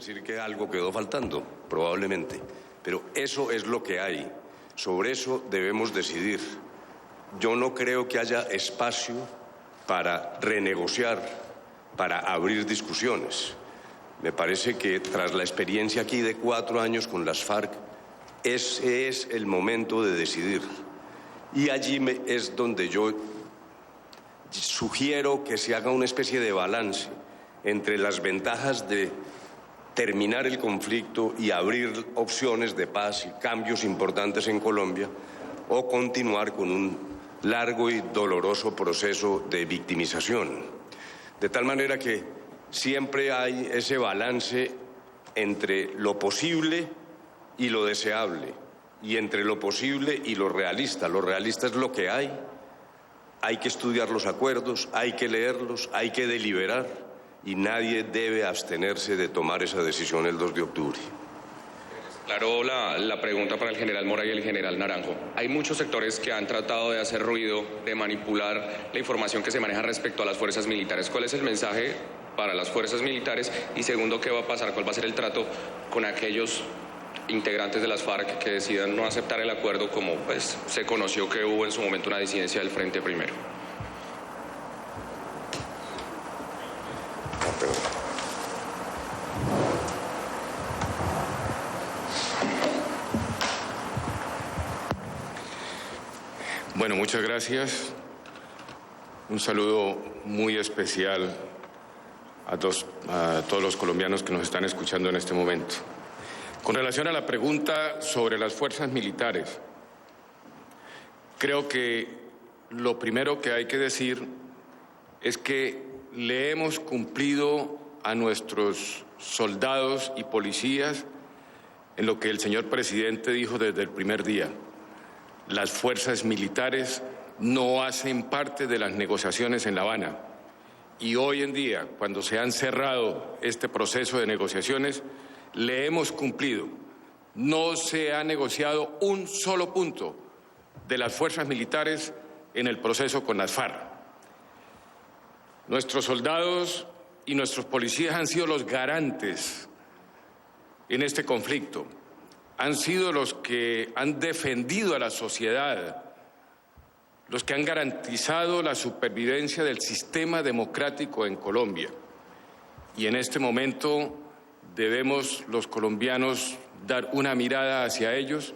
decir que algo quedó faltando, probablemente, pero eso es lo que hay. Sobre eso debemos decidir. Yo no creo que haya espacio para renegociar, para abrir discusiones. Me parece que tras la experiencia aquí de 4 años con las FARC, ese es el momento de decidir. Y allí es donde yo sugiero que se haga una especie de balance entre las ventajas de terminar el conflicto y abrir opciones de paz y cambios importantes en Colombia, o continuar con un largo y doloroso proceso de victimización. De tal manera que siempre hay ese balance entre lo posible y lo deseable, y entre lo posible y lo realista. Lo realista es lo que hay que estudiar los acuerdos, hay que leerlos, hay que deliberar, y nadie debe abstenerse de tomar esa decisión el 2 de octubre. Claro, la pregunta para el general Mora y el general Naranjo. Hay muchos sectores que han tratado de hacer ruido, de manipular la información que se maneja respecto a las fuerzas militares. ¿Cuál es el mensaje para las fuerzas militares? Y segundo, ¿qué va a pasar? ¿Cuál va a ser el trato con aquellos integrantes de las FARC que decidan no aceptar el acuerdo, como pues se conoció que hubo en su momento una disidencia del Frente Primero? Bueno, muchas gracias. Un saludo muy especial a todos los colombianos que nos están escuchando en este momento. Con relación a la pregunta sobre las fuerzas militares, creo que lo primero que hay que decir es que le hemos cumplido a nuestros soldados y policías en lo que el señor presidente dijo desde el primer día. Las fuerzas militares no hacen parte de las negociaciones en La Habana. Y hoy en día, cuando se han cerrado este proceso de negociaciones, le hemos cumplido. No se ha negociado un solo punto de las fuerzas militares en el proceso con las FARC. Nuestros soldados y nuestros policías han sido los garantes en este conflicto. Han sido los que han defendido a la sociedad, los que han garantizado la supervivencia del sistema democrático en Colombia. Y en este momento debemos los colombianos dar una mirada hacia ellos,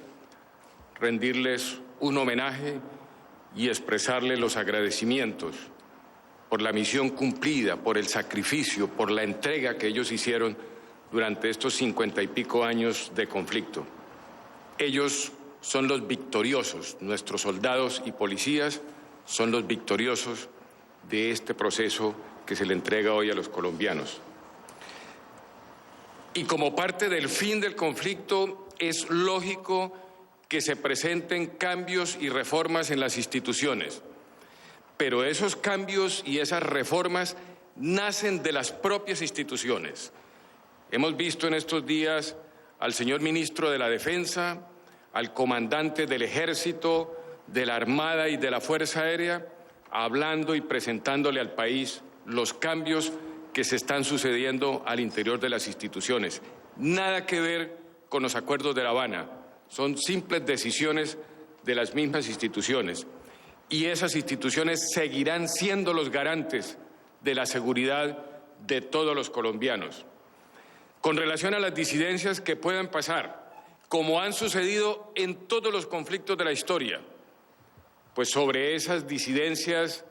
rendirles un homenaje y expresarles los agradecimientos por la misión cumplida, por el sacrificio, por la entrega que ellos hicieron durante estos 50 y pico años de conflicto. Ellos son los victoriosos, nuestros soldados y policías son los victoriosos de este proceso que se le entrega hoy a los colombianos. Y como parte del fin del conflicto, es lógico que se presenten cambios y reformas en las instituciones. Pero esos cambios y esas reformas nacen de las propias instituciones. Hemos visto en estos días al señor ministro de la Defensa, al comandante del Ejército, de la Armada y de la Fuerza Aérea, hablando y presentándole al país los cambios que se están sucediendo al interior de las instituciones. Nada que ver con los acuerdos de La Habana, son simples decisiones de las mismas instituciones. Y esas instituciones seguirán siendo los garantes de la seguridad de todos los colombianos. Con relación a las disidencias que puedan pasar, como han sucedido en todos los conflictos de la historia, pues sobre esas disidencias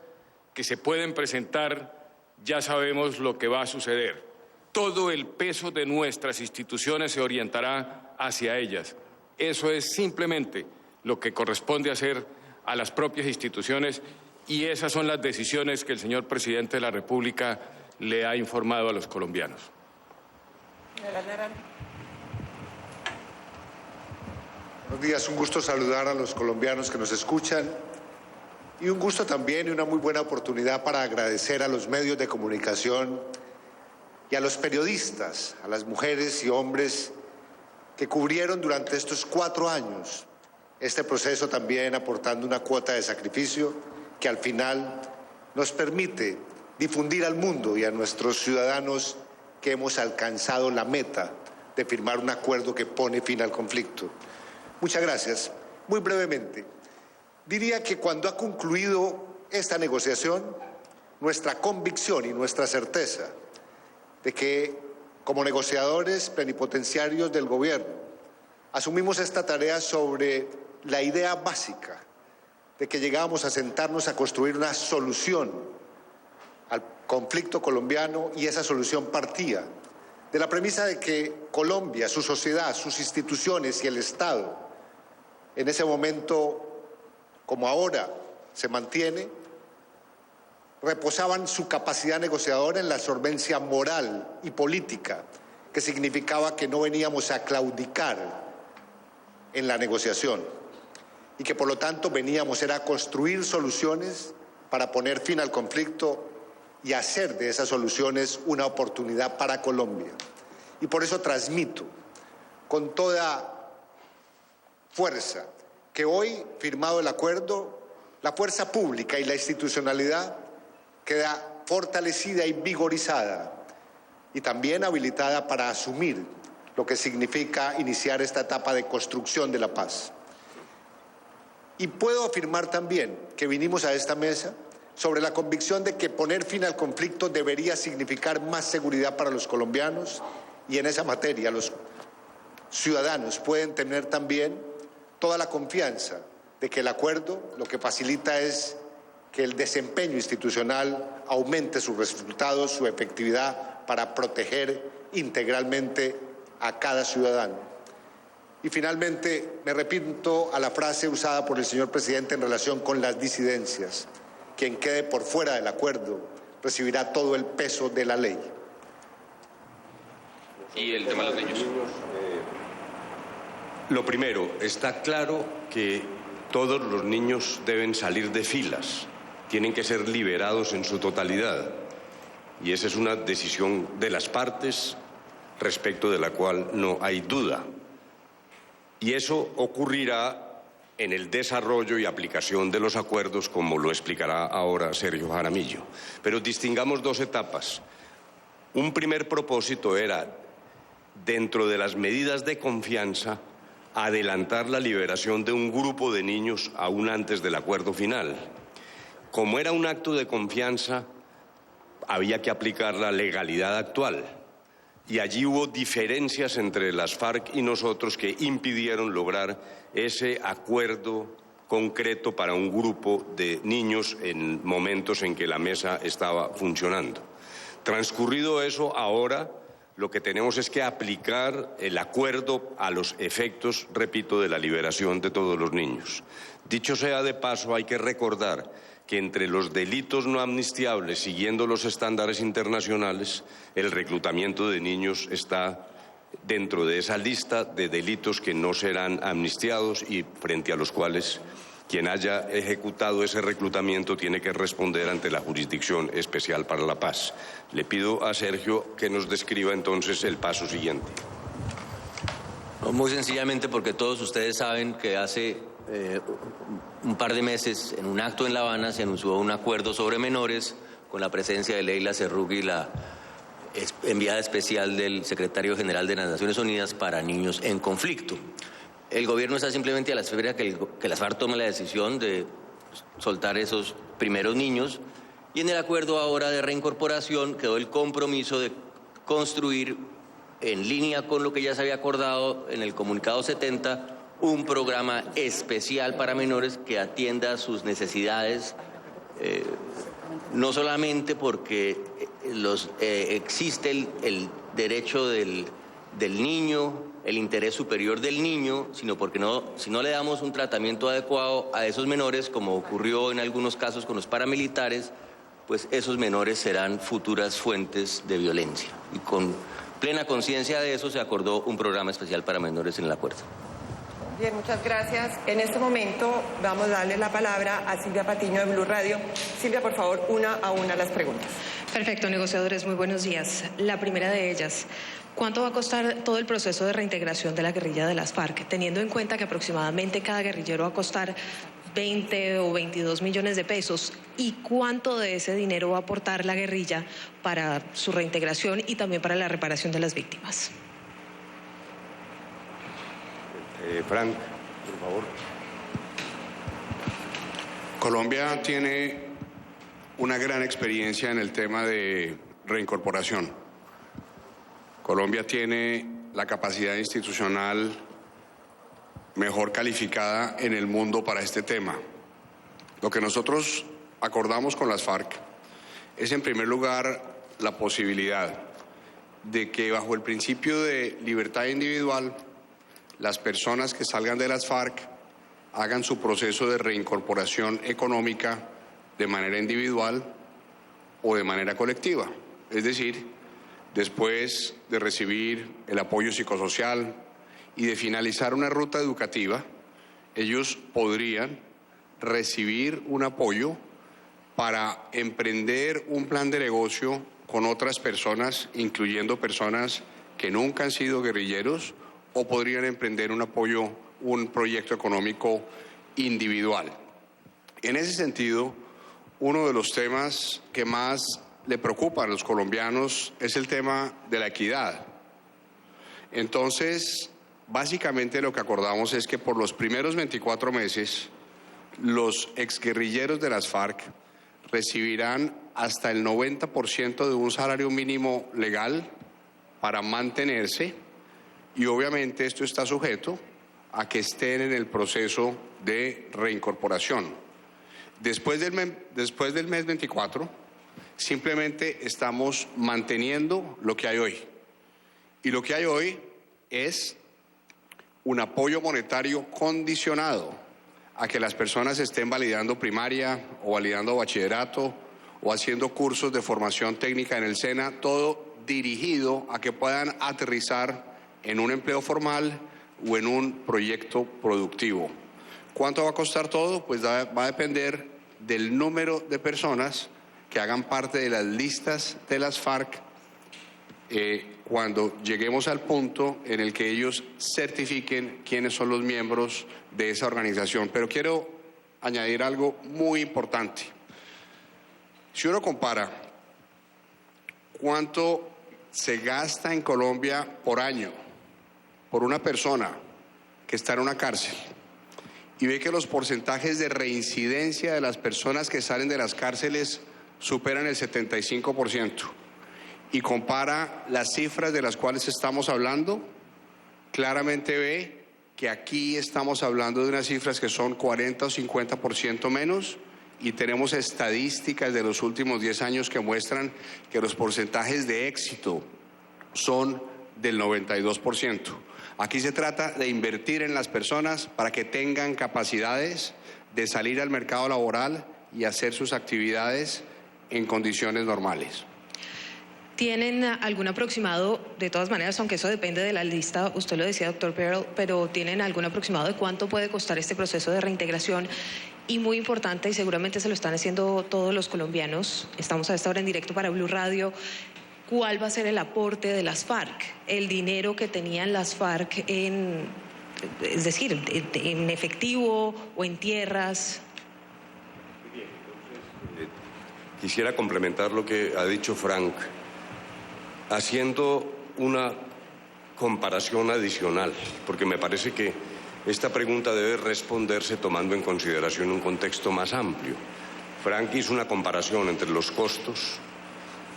que se pueden presentar ya sabemos lo que va a suceder. Todo el peso de nuestras instituciones se orientará hacia ellas. Eso es simplemente lo que corresponde hacer a las propias instituciones, y esas son las decisiones que el señor presidente de la República le ha informado a los colombianos. Buenos días, un gusto saludar a los colombianos que nos escuchan y un gusto también y una muy buena oportunidad para agradecer a los medios de comunicación y a los periodistas, a las mujeres y hombres que cubrieron durante estos 4 años este proceso, también aportando una cuota de sacrificio que al final nos permite difundir al mundo y a nuestros ciudadanos que hemos alcanzado la meta de firmar un acuerdo que pone fin al conflicto. Muchas gracias. Muy brevemente, diría que cuando ha concluido esta negociación, nuestra convicción y nuestra certeza de que, como negociadores plenipotenciarios del gobierno, asumimos esta tarea sobre la idea básica de que llegábamos a sentarnos a construir una solución al conflicto colombiano, y esa solución partía de la premisa de que Colombia, su sociedad, sus instituciones y el Estado, en ese momento, como ahora se mantiene, reposaban su capacidad negociadora en la solvencia moral y política, que significaba que no veníamos a claudicar en la negociación y que por lo tanto veníamos a construir soluciones para poner fin al conflicto y hacer de esas soluciones una oportunidad para Colombia. Y por eso transmito con toda fuerza que hoy, firmado el acuerdo, la fuerza pública y la institucionalidad queda fortalecida y vigorizada y también habilitada para asumir lo que significa iniciar esta etapa de construcción de la paz. Y puedo afirmar también que vinimos a esta mesa sobre la convicción de que poner fin al conflicto debería significar más seguridad para los colombianos, y en esa materia los ciudadanos pueden tener también toda la confianza de que el acuerdo lo que facilita es que el desempeño institucional aumente sus resultados, su efectividad para proteger integralmente a cada ciudadano. Y finalmente me repito a la frase usada por el señor presidente en relación con las disidencias: quien quede por fuera del acuerdo recibirá todo el peso de la ley. Y el tema de los niños. Lo primero, está claro que todos los niños deben salir de filas, tienen que ser liberados en su totalidad, y esa es una decisión de las partes respecto de la cual no hay duda. Y eso ocurrirá en el desarrollo y aplicación de los acuerdos, como lo explicará ahora Sergio Jaramillo. Pero distingamos dos etapas. Un primer propósito era, dentro de las medidas de confianza, adelantar la liberación de un grupo de niños aún antes del acuerdo final. Como era un acto de confianza, había que aplicar la legalidad actual. Y allí hubo diferencias entre las FARC y nosotros que impidieron lograr ese acuerdo concreto para un grupo de niños en momentos en que la mesa estaba funcionando. Transcurrido eso, ahora lo que tenemos es que aplicar el acuerdo a los efectos, repito, de la liberación de todos los niños. Dicho sea de paso, hay que recordar que entre los delitos no amnistiables, siguiendo los estándares internacionales, el reclutamiento de niños está dentro de esa lista de delitos que no serán amnistiados y frente a los cuales quien haya ejecutado ese reclutamiento tiene que responder ante la Jurisdicción Especial para la Paz. Le pido a Sergio que nos describa entonces el paso siguiente. Muy sencillamente porque todos ustedes saben que hace un par de meses, en un acto en La Habana, se anunció un acuerdo sobre menores con la presencia de Leila Cerrugui, la enviada especial del secretario general de las Naciones Unidas para niños en conflicto. El gobierno está simplemente a la espera que las FARC tome la decisión de soltar esos primeros niños, y en el acuerdo ahora de reincorporación quedó el compromiso de construir, en línea con lo que ya se había acordado en el comunicado 70, un programa especial para menores que atienda sus necesidades, no solamente porque existe el derecho del niño, el interés superior del niño, sino porque si no le damos un tratamiento adecuado a esos menores, como ocurrió en algunos casos con los paramilitares, pues esos menores serán futuras fuentes de violencia. Y con plena conciencia de eso se acordó un programa especial para menores en el acuerdo. Bien, muchas gracias. En este momento vamos a darle la palabra a Silvia Patiño de Blue Radio. Silvia, por favor, una a una las preguntas. Perfecto, negociadores, muy buenos días. La primera de ellas, ¿cuánto va a costar todo el proceso de reintegración de la guerrilla de las FARC? Teniendo en cuenta que aproximadamente cada guerrillero va a costar 20 o 22 millones de pesos. ¿Y cuánto de ese dinero va a aportar la guerrilla para su reintegración y también para la reparación de las víctimas? Frank, por favor. Colombia tiene una gran experiencia en el tema de reincorporación. Colombia tiene la capacidad institucional mejor calificada en el mundo para este tema. Lo que nosotros acordamos con las FARC es, en primer lugar, la posibilidad de que, bajo el principio de libertad individual, las personas que salgan de las FARC hagan su proceso de reincorporación económica de manera individual o de manera colectiva. Es decir, después de recibir el apoyo psicosocial y de finalizar una ruta educativa, ellos podrían recibir un apoyo para emprender un plan de negocio con otras personas, incluyendo personas que nunca han sido guerrilleros, o podrían emprender un proyecto económico individual. En ese sentido, uno de los temas que más le preocupa a los colombianos es el tema de la equidad. Entonces, básicamente lo que acordamos es que por los primeros 24 meses, los exguerrilleros de las FARC recibirán hasta el 90% de un salario mínimo legal para mantenerse, y obviamente esto está sujeto a que estén en el proceso de reincorporación. Después del mes 24, simplemente estamos manteniendo lo que hay hoy. Y lo que hay hoy es un apoyo monetario condicionado a que las personas estén validando primaria o validando bachillerato o haciendo cursos de formación técnica en el SENA, todo dirigido a que puedan aterrizar en un empleo formal o en un proyecto productivo. ¿Cuánto va a costar todo? Pues va a depender del número de personas que hagan parte de las listas de las FARC cuando lleguemos al punto en el que ellos certifiquen quiénes son los miembros de esa organización. Pero quiero añadir algo muy importante. Si uno compara cuánto se gasta en Colombia por año por una persona que está en una cárcel y ve que los porcentajes de reincidencia de las personas que salen de las cárceles superan el 75%, y compara las cifras de las cuales estamos hablando, claramente ve que aquí estamos hablando de unas cifras que son 40 o 50% menos, y tenemos estadísticas de los últimos 10 años que muestran que los porcentajes de éxito son del 92%. Aquí se trata de invertir en las personas para que tengan capacidades de salir al mercado laboral y hacer sus actividades en condiciones normales. ¿Tienen algún aproximado, de todas maneras, aunque eso depende de la lista, usted lo decía, doctor Pearl, pero ¿tienen algún aproximado de cuánto puede costar este proceso de reintegración? Y muy importante, y seguramente se lo están haciendo todos los colombianos, estamos a esta hora en directo para Blue Radio, ¿cuál va a ser el aporte de las FARC? El dinero que tenían las FARC es decir, en efectivo o en tierras. Quisiera complementar lo que ha dicho Frank, haciendo una comparación adicional, porque me parece que esta pregunta debe responderse tomando en consideración un contexto más amplio. Frank hizo una comparación entre los costos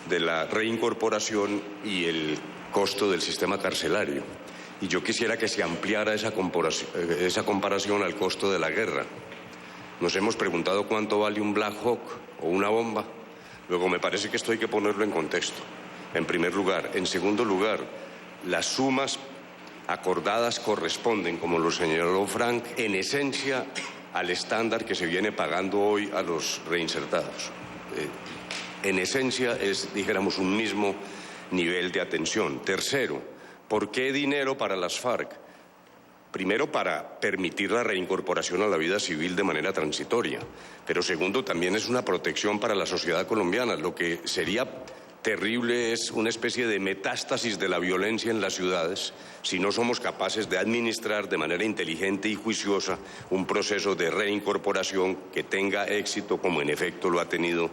de la reincorporación y el costo del sistema carcelario. Y yo quisiera que se ampliara esa comparación al costo de la guerra. Nos hemos preguntado cuánto vale un Black Hawk o una bomba. Luego, me parece que esto hay que ponerlo en contexto, en primer lugar. En segundo lugar, las sumas acordadas corresponden, como lo señaló Frank, en esencia al estándar que se viene pagando hoy a los reinsertados. En esencia es, dijéramos, un mismo nivel de atención. Tercero, ¿por qué dinero para las FARC? Primero, para permitir la reincorporación a la vida civil de manera transitoria. Pero segundo, también es una protección para la sociedad colombiana. Lo que sería terrible, es una especie de metástasis de la violencia en las ciudades si no somos capaces de administrar de manera inteligente y juiciosa un proceso de reincorporación que tenga éxito, como en efecto lo ha tenido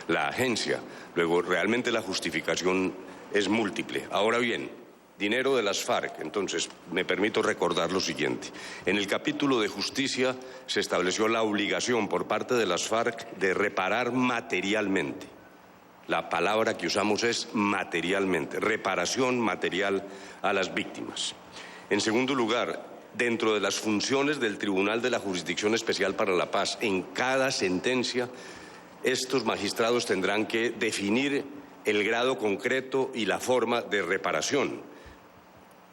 la agencia. Luego, realmente la justificación es múltiple. Ahora bien, dinero de las FARC. Entonces, me permito recordar lo siguiente. En el capítulo de justicia se estableció la obligación por parte de las FARC de reparar materialmente. La palabra que usamos es materialmente, reparación material a las víctimas. En segundo lugar, dentro de las funciones del Tribunal de la Jurisdicción Especial para la Paz, en cada sentencia, estos magistrados tendrán que definir el grado concreto y la forma de reparación.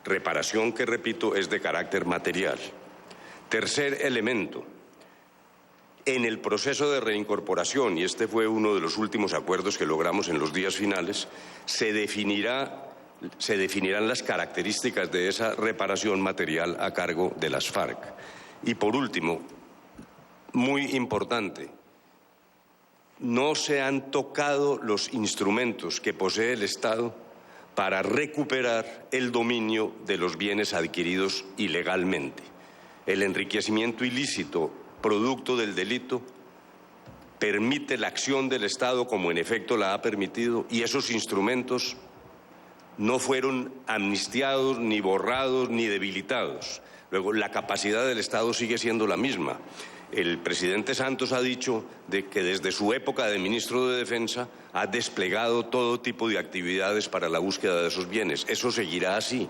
Reparación que, repito, es de carácter material. Tercer elemento. En el proceso de reincorporación, y este fue uno de los últimos acuerdos que logramos en los días finales, se definirán las características de esa reparación material a cargo de las FARC. Y por último, muy importante, no se han tocado los instrumentos que posee el Estado para recuperar el dominio de los bienes adquiridos ilegalmente. El enriquecimiento ilícito producto del delito permite la acción del Estado como en efecto la ha permitido, y esos instrumentos no fueron amnistiados, ni borrados, ni debilitados. Luego, la capacidad del Estado sigue siendo la misma. El presidente Santos ha dicho que desde su época de ministro de Defensa ha desplegado todo tipo de actividades para la búsqueda de esos bienes. Eso seguirá así.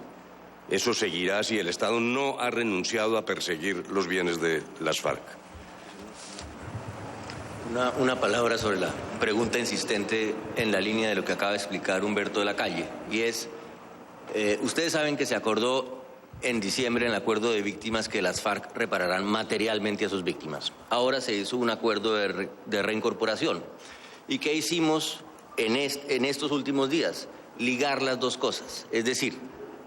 Eso seguirá así. El Estado no ha renunciado a perseguir los bienes de las FARC. Una palabra sobre la pregunta insistente en la línea de lo que acaba de explicar Humberto de la Calle, y es, ustedes saben que se acordó en diciembre en el acuerdo de víctimas que las FARC repararán materialmente a sus víctimas. Ahora se hizo un acuerdo de reincorporación. ¿Y qué hicimos en estos últimos días? Ligar las dos cosas. Es decir,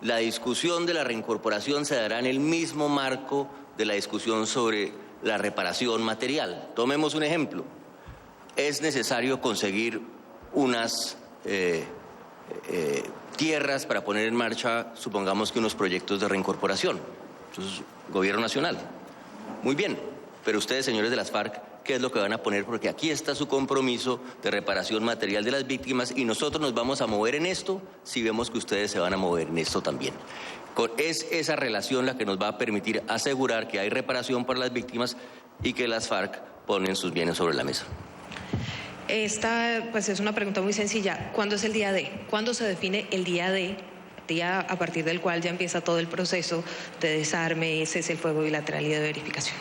la discusión de la reincorporación se dará en el mismo marco de la discusión sobre la reparación material. Tomemos un ejemplo. Es necesario conseguir unas tierras para poner en marcha, supongamos que unos proyectos de reincorporación. Entonces, Gobierno Nacional. Muy bien, pero ustedes, señores de las FARC, ¿qué es lo que van a poner? Porque aquí está su compromiso de reparación material de las víctimas y nosotros nos vamos a mover en esto si vemos que ustedes se van a mover en esto también. Es esa relación la que nos va a permitir asegurar que hay reparación para las víctimas y que las FARC ponen sus bienes sobre la mesa. Esta pues es una pregunta muy sencilla. ¿Cuándo es el día D? ¿Cuándo se define el día D? Día a partir del cual ya empieza todo el proceso de desarme, cese el fuego bilateral y de verificación.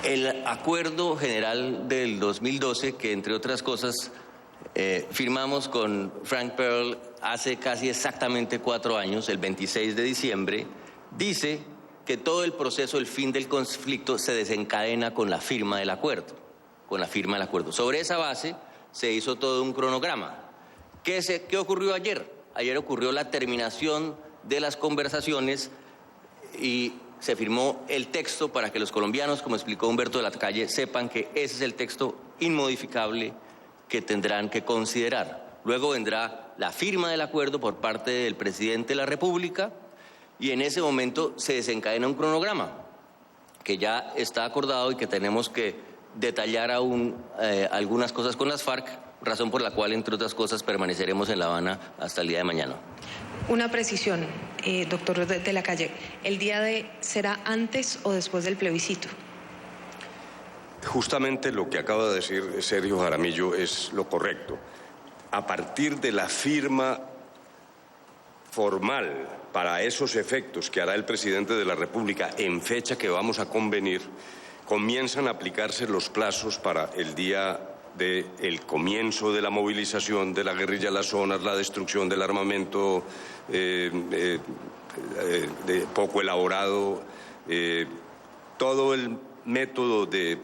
El acuerdo general del 2012, que entre otras cosas firmamos con Frank Pearl hace casi exactamente 4 años, el 26 de diciembre, dice que todo el proceso, el fin del conflicto, se desencadena con la firma del acuerdo. Sobre esa base se hizo todo un cronograma. ¿Qué ocurrió ayer? Ayer ocurrió la terminación de las conversaciones y se firmó el texto para que los colombianos, como explicó Humberto de la Calle, sepan que ese es el texto inmodificable que tendrán que considerar. Luego vendrá la firma del acuerdo por parte del presidente de la República y en ese momento se desencadena un cronograma que ya está acordado y que tenemos que detallar aún algunas cosas con las FARC, razón por la cual, entre otras cosas, permaneceremos en La Habana hasta el día de mañana. Una precisión, doctor de la Calle. ¿El día D será antes o después del plebiscito? Justamente lo que acaba de decir Sergio Jaramillo es lo correcto. A partir de la firma formal para esos efectos que hará el presidente de la República en fecha que vamos a convenir, comienzan a aplicarse los plazos para el día del comienzo de la movilización de la guerrilla en las zonas, la destrucción del armamento poco elaborado, todo el método de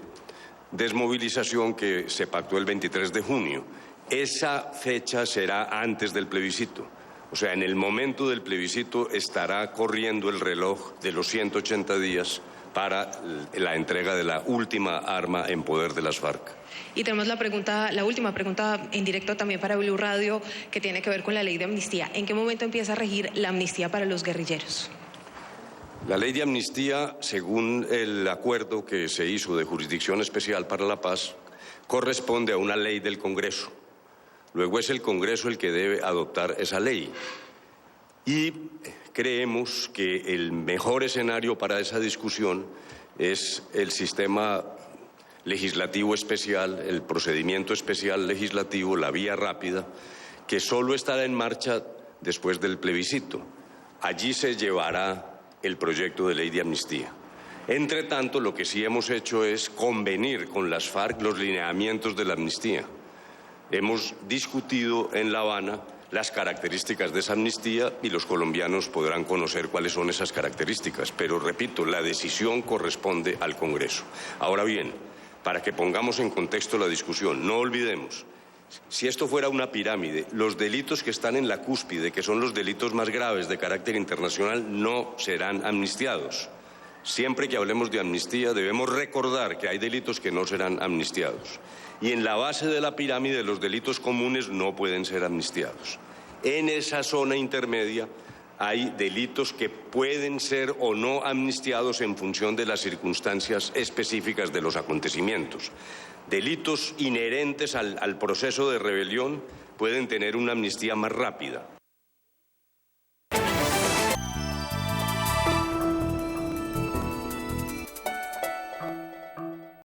desmovilización que se pactó el 23 de junio. Esa fecha será antes del plebiscito. O sea, en el momento del plebiscito estará corriendo el reloj de los 180 días para la entrega de la última arma en poder de las FARC. Y tenemos la última pregunta en directo también para Blue Radio, que tiene que ver con la ley de amnistía. ¿En qué momento empieza a regir la amnistía para los guerrilleros? La ley de amnistía, según el acuerdo que se hizo de Jurisdicción Especial para la Paz, corresponde a una ley del Congreso. Luego es el Congreso el que debe adoptar esa ley. Y creemos que el mejor escenario para esa discusión es el sistema legislativo especial, el procedimiento especial legislativo, la vía rápida, que solo estará en marcha después del plebiscito. Allí se llevará el proyecto de ley de amnistía. Entre tanto, lo que sí hemos hecho es convenir con las FARC los lineamientos de la amnistía. Hemos discutido en La Habana las características de esa amnistía y los colombianos podrán conocer cuáles son esas características. Pero, repito, la decisión corresponde al Congreso. Ahora bien, para que pongamos en contexto la discusión, no olvidemos, si esto fuera una pirámide, los delitos que están en la cúspide, que son los delitos más graves de carácter internacional, no serán amnistiados. Siempre que hablemos de amnistía debemos recordar que hay delitos que no serán amnistiados. Y en la base de la pirámide los delitos comunes no pueden ser amnistiados. En esa zona intermedia hay delitos que pueden ser o no amnistiados en función de las circunstancias específicas de los acontecimientos. Delitos inherentes al proceso de rebelión pueden tener una amnistía más rápida.